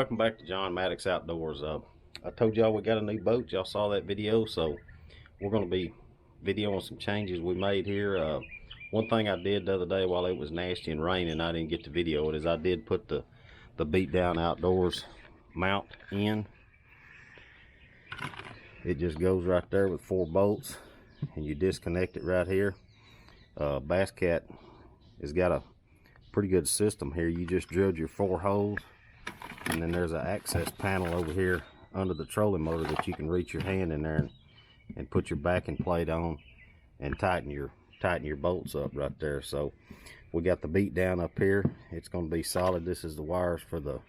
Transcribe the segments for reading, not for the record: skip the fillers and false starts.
welcome back to John Maddox Outdoors. I told y'all we got a new boat. Y'all saw that video, so we're going to be videoing some changes we made here. One thing I did the other day while it was nasty and raining, I didn't get to video it, is I did put the Beat Down Outdoors mount in. It just goes right there with 4 bolts, and you disconnect it right here. Bass Cat has got a pretty good system here. You just drilled your 4 holes, and then there's an access panel over here under the trolling motor that you can reach your hand in there and put your backing plate on and tighten your bolts up right there. So we got the Beat Down up here. It's going to be solid. This is the wires for the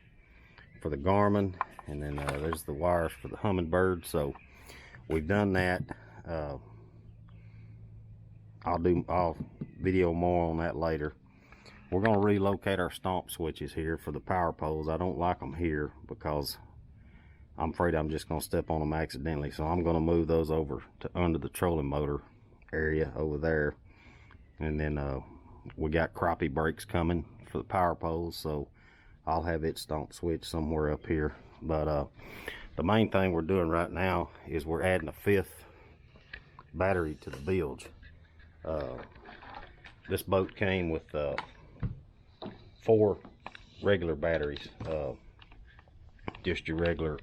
Garmin, and then there's the wires for the Humminbird. So we've done that. I'll video more on that later. We're going to relocate our stomp switches here for the power poles. I don't like them here because I'm afraid I'm just going to step on them accidentally. So I'm going to move those over to under the trolling motor area over there. And then we got Crappie brakes coming for the power poles, so I'll have it stomp switch somewhere up here. But the main thing we're doing right now is we're adding a 5th battery to the bilge. This boat came with 4 regular batteries, just your regular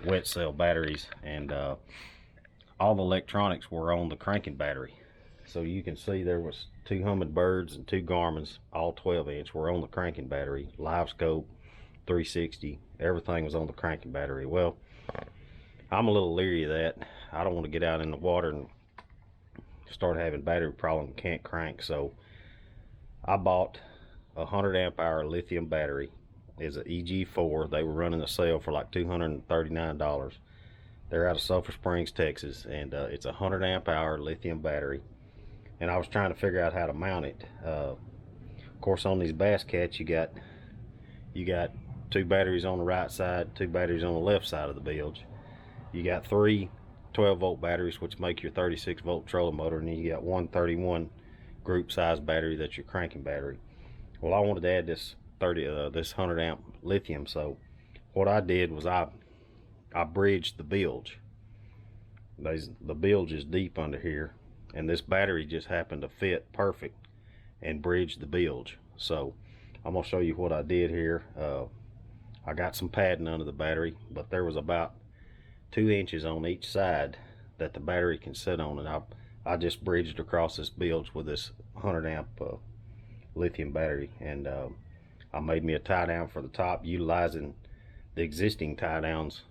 wet cell batteries, and all the electronics were on the cranking battery. So you can see there was 2 Humminbirds and 2 Garmins, all 12-inch, were on the cranking battery. Live scope, 360, everything was on the cranking battery. Well, I'm a little leery of that. I don't want to get out in the water and start having battery problems, can't crank. So I bought a 100 amp hour lithium battery. It's an EG4. They were running a sale for like $239. They're out of Sulphur Springs, Texas, and it's a 100 amp hour lithium battery. And I was trying to figure out how to mount it. Of course, on these Bass Cats, you got 2 batteries on the right side, 2 batteries on the left side of the bilge. You got 3 12-volt batteries, which make your 36-volt trolling motor, and then you got 1 31 group size battery that's your cranking battery. Well, I wanted to add this 100 amp lithium, so what I did was I bridged the bilge. The bilge is deep under here, and this battery just happened to fit perfect and bridge the bilge. So I'm gonna show you what I did here. I got some padding under the battery, but there was about 2 inches on each side that the battery can sit on, and I just bridged across this bilge with this 100 amp lithium battery. And I made me a tie down for the top utilizing the existing tie downs,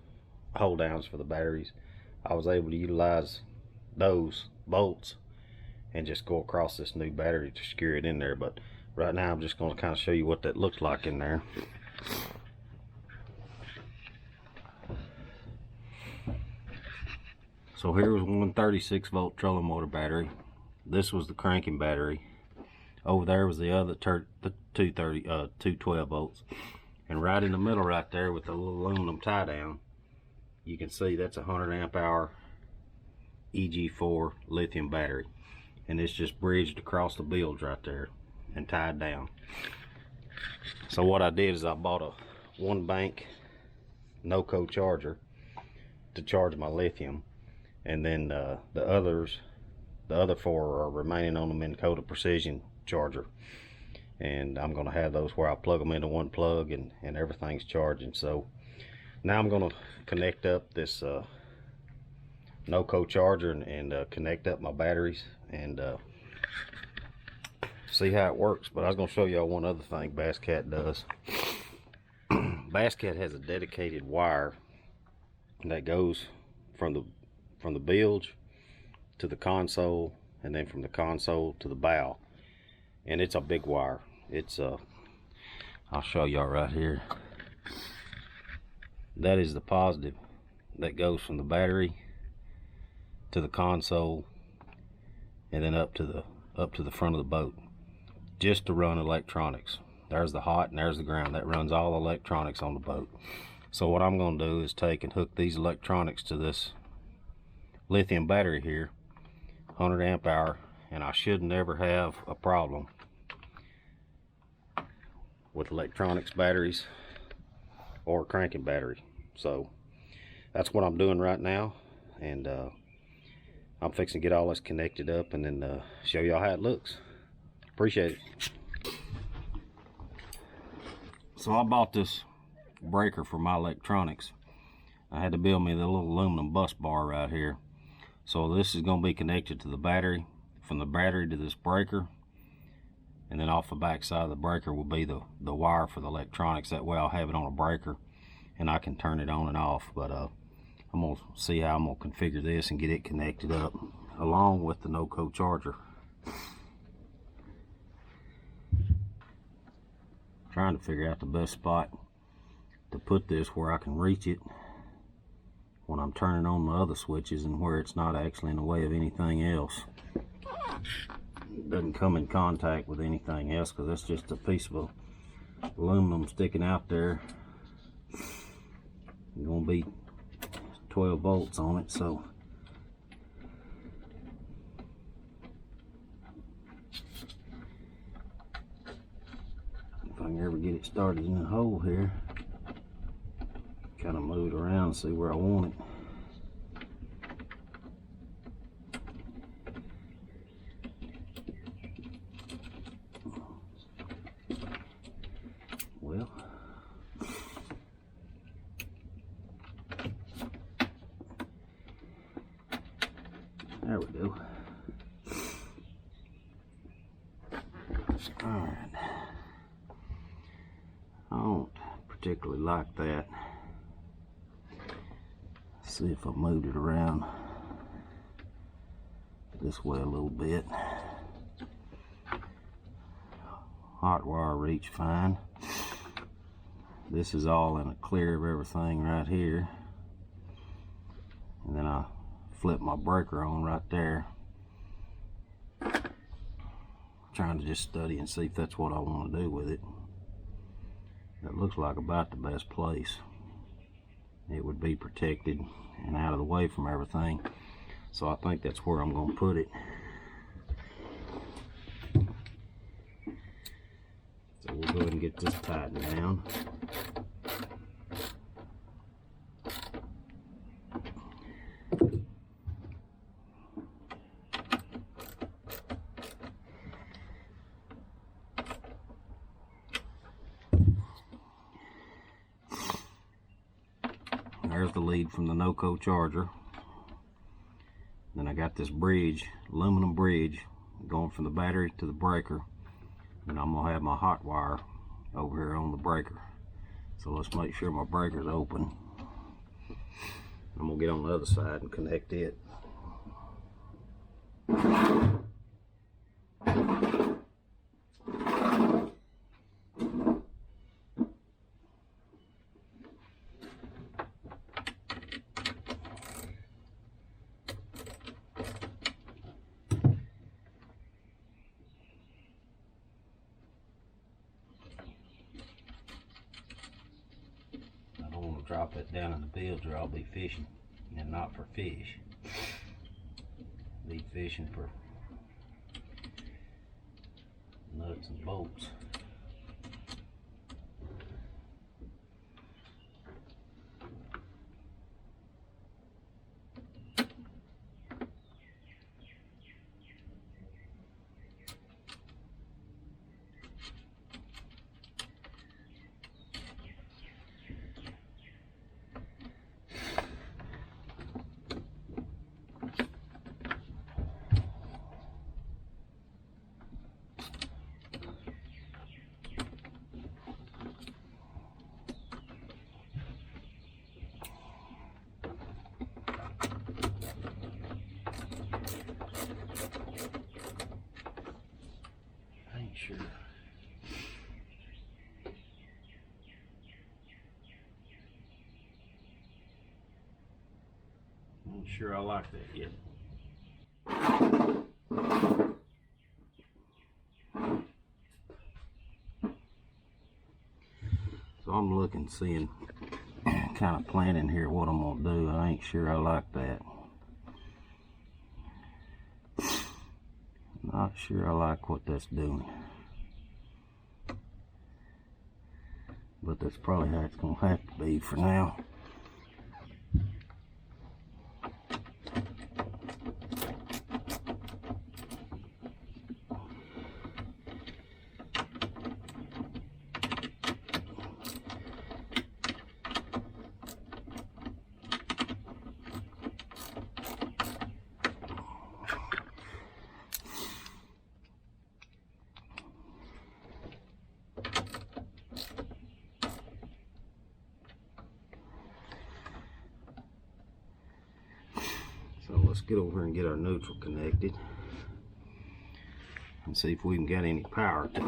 hold downs for the batteries. I was able to utilize those bolts and just go across this new battery to secure it in there. But right now I'm just going to kind of show you what that looks like in there. So here was one 36-volt trolling motor battery. This was the cranking battery. Over there was the other two 12 volts. And right in the middle right there with the little aluminum tie down, you can see that's a 100 amp hour EG4 lithium battery. And it's just bridged across the bilge right there and tied down. So what I did is I bought a 1 bank no-co charger to charge my lithium. And then the other 4 are remaining on the Minn Kota Precision charger. And I'm going to have those where I plug them into 1 plug and everything's charging. So now I'm going to connect up this no-co charger and connect up my batteries and see how it works. But I was going to show y'all one other thing Bass Cat does. Bass Cat has a dedicated wire that goes from the bilge to the console, and then from the console to the bow. And it's a big wire. It's I'll show y'all right here. That is the positive that goes from the battery to the console and then up to the front of the boat, just to run electronics. There's the hot and there's the ground. That runs all electronics on the boat. So what I'm going to do is take and hook these electronics to this lithium battery here, 100 amp hour, and I should never have a problem with electronics batteries or cranking battery. So that's what I'm doing right now, and I'm fixing to get all this connected up and then show y'all how it looks. Appreciate it. So I bought this breaker for my electronics. I had to build me the little aluminum bus bar right here. So this is going to be connected to the battery, from the battery to this breaker, and then off the back side of the breaker will be the wire for the electronics. That way I'll have it on a breaker and I can turn it on and off. But I'm going to see how I'm going to configure this and get it connected up along with the no-co charger. Trying to figure out the best spot to put this where I can reach it when I'm turning on the other switches, and where it's not actually in the way of anything else. It doesn't come in contact with anything else, because that's just a piece of aluminum sticking out there. It's going to be 12 volts on it, so if I can ever get it started in the hole here, kind of move it around and see where I want it. Well, there we go. Alright. I don't particularly like that. See if I moved it around this way a little bit. Hot wire reach fine. This is all in a clear of everything right here, and then I flip my breaker on right there. Trying to just study and see if that's what I want to do with it. That looks like about the best place. It would be protected and out of the way from everything, so I think that's where I'm going to put it. So we'll go ahead and get this tightened down. There's the lead from the no-co charger. Then I got this bridge, aluminum bridge, going from the battery to the breaker. And I'm gonna have my hot wire over here on the breaker. So let's make sure my breaker's open. I'm gonna get on the other side and connect it. Drop it down in the bilge or I'll be fishing, and not for fish. Be fishing for nuts and bolts. Sure. I'm not sure I like that yet. So I'm looking, seeing, kind of planning here what I'm gonna do. I ain't sure I like that. Not sure I like what that's doing. but that's probably how it's gonna have to be for now. So let's get over here and get our neutral connected and see if we can get any power to it.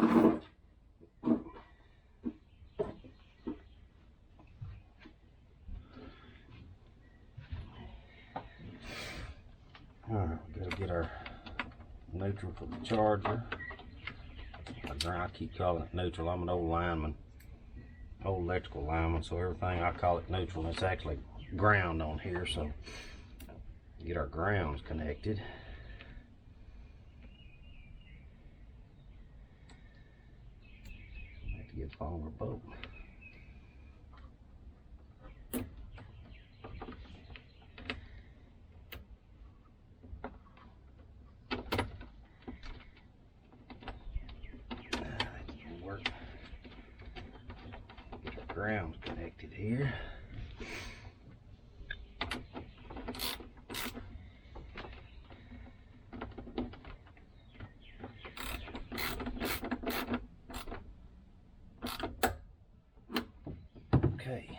Alright, we gotta get our neutral for the charger. I keep calling it neutral. I'm an old lineman, old electrical lineman, so everything I call it neutral. It's actually ground on here, so get our grounds connected. Have to get a longer boat. Work. Get the grounds connected here. Okay.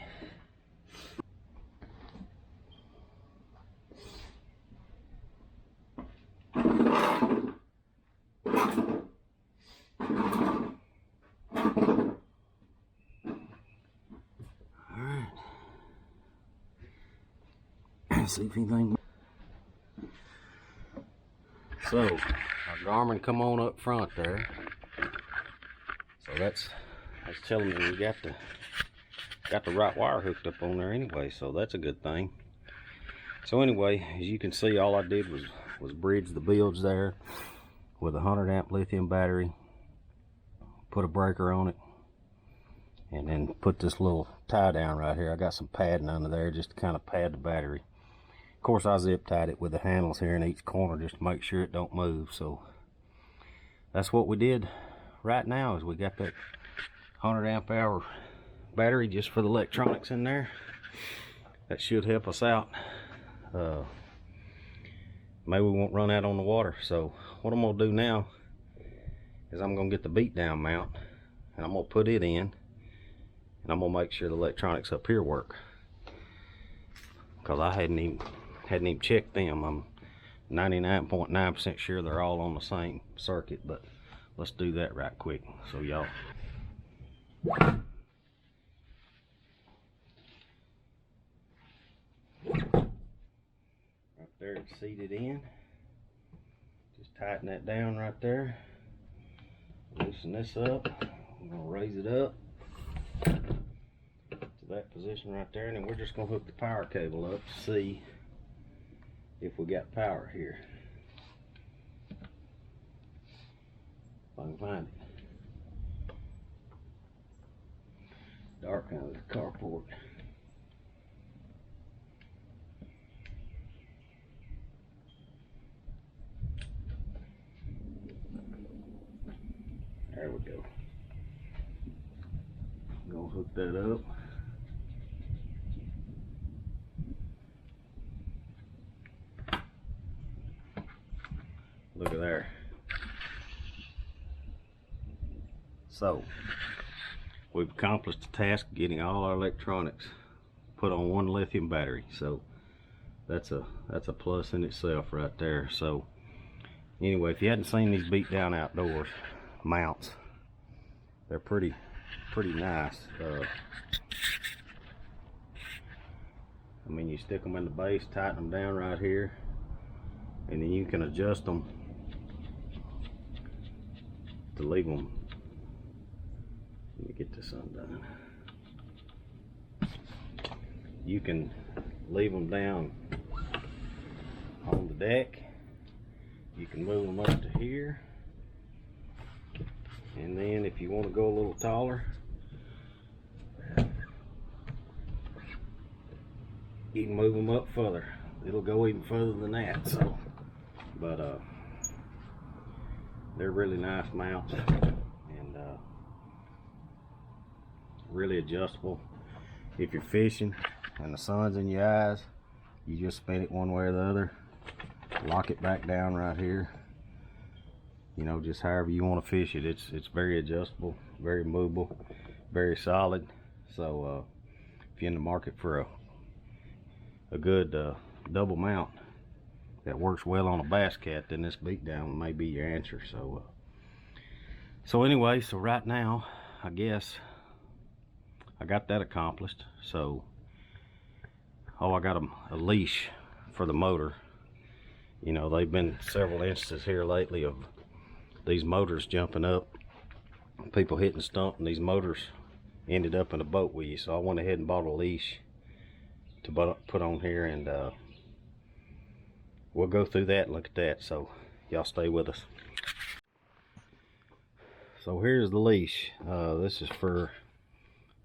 Alright. See if anything. So our Garmin come on up front there. So that's telling me we got the right wire hooked up on there anyway, so that's a good thing. So anyway, as you can see, all I did was bridge the bilge there with a 100 amp lithium battery, put a breaker on it, and then put this little tie down right here. I got some padding under there just to kind of pad the battery. Of course, I zip tied it with the handles here in each corner just to make sure it don't move. So that's what we did right now, is we got that 100 amp hour battery just for the electronics in there. That should help us out. Maybe we won't run out on the water. So what I'm gonna do now is I'm gonna get the beat down mount and I'm gonna put it in, and I'm gonna make sure the electronics up here work, because I hadn't even checked them. I'm 99.9% sure they're all on the same circuit, but let's do that right quick. So y'all, right there, it's seated in. Just tighten that down right there. Loosen this up. I'm gonna raise it up to that position right there, and then we're just gonna hook the power cable up to see if we got power here. If I can find it. Dark out of the carport. There we go. I'm gonna hook that up. Look at there. So we've accomplished the task of getting all our electronics put on one lithium battery. So that's a plus in itself right there. So anyway, if you hadn't seen these beat down outdoors mounts, they're pretty nice. I mean, you stick them in the base, tighten them down right here, and then you can adjust them to leave them. Let me get this undone. You can leave them down on the deck. You can move them up to here, and then if you want to go a little taller, you can move them up further. It'll go even further than that. So, but they're really nice mounts and really adjustable. If you're fishing and the sun's in your eyes, you just spin it one way or the other, lock it back down right here. You know, just however you want to fish it. It's very adjustable, very movable, very solid. So if you're in the market for a good double mount that works well on a Bass Cat, then this beat down may be your answer. So anyway, so right now I guess I got that accomplished. So I got a leash for the motor. You know, they've been several instances here lately of these motors jumping up, people hitting the stump, and these motors ended up in a boat with you. So I went ahead and bought a leash to put on here, and we'll go through that and look at that. So y'all stay with us. So here's the leash. This is for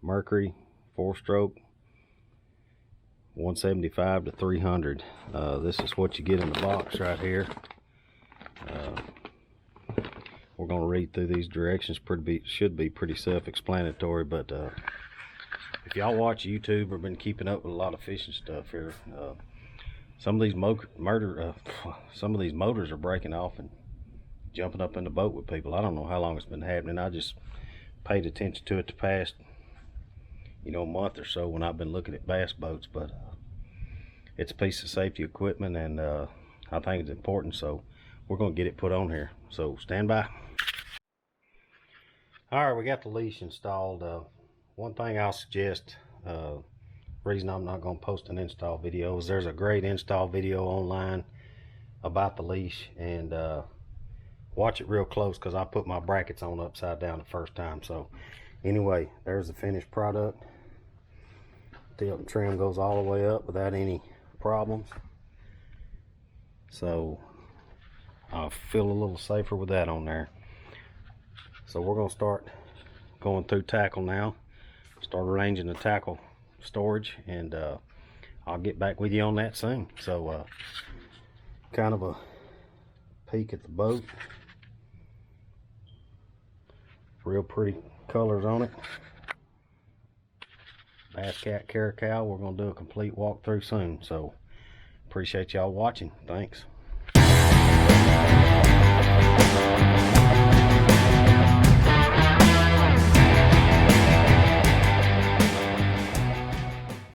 Mercury 4-stroke 175 to 300. This is what you get in the box right here. We're going to read through these directions. Should be pretty self-explanatory, but if y'all watch YouTube or been keeping up with a lot of fishing stuff here, some of these motors are breaking off and jumping up in the boat with people. I don't know how long it's been happening. I just paid attention to it the past, you know, month or so when I've been looking at bass boats. But it's a piece of safety equipment, and I think it's important, so we're going to get it put on here. So stand by. All right, we got the leash installed. One thing I'll suggest, reason I'm not going to post an install video is there's a great install video online about the leash, and watch it real close because I put my brackets on upside down the first time. So anyway, there's the finished product. Tilt and trim goes all the way up without any problems. So I feel a little safer with that on there. So we're going to start going through tackle now. Start arranging the tackle storage, and I'll get back with you on that soon. So kind of a peek at the boat. Real pretty colors on it. Bass Cat Caracal. We're going to do a complete walkthrough soon. So appreciate y'all watching. Thanks.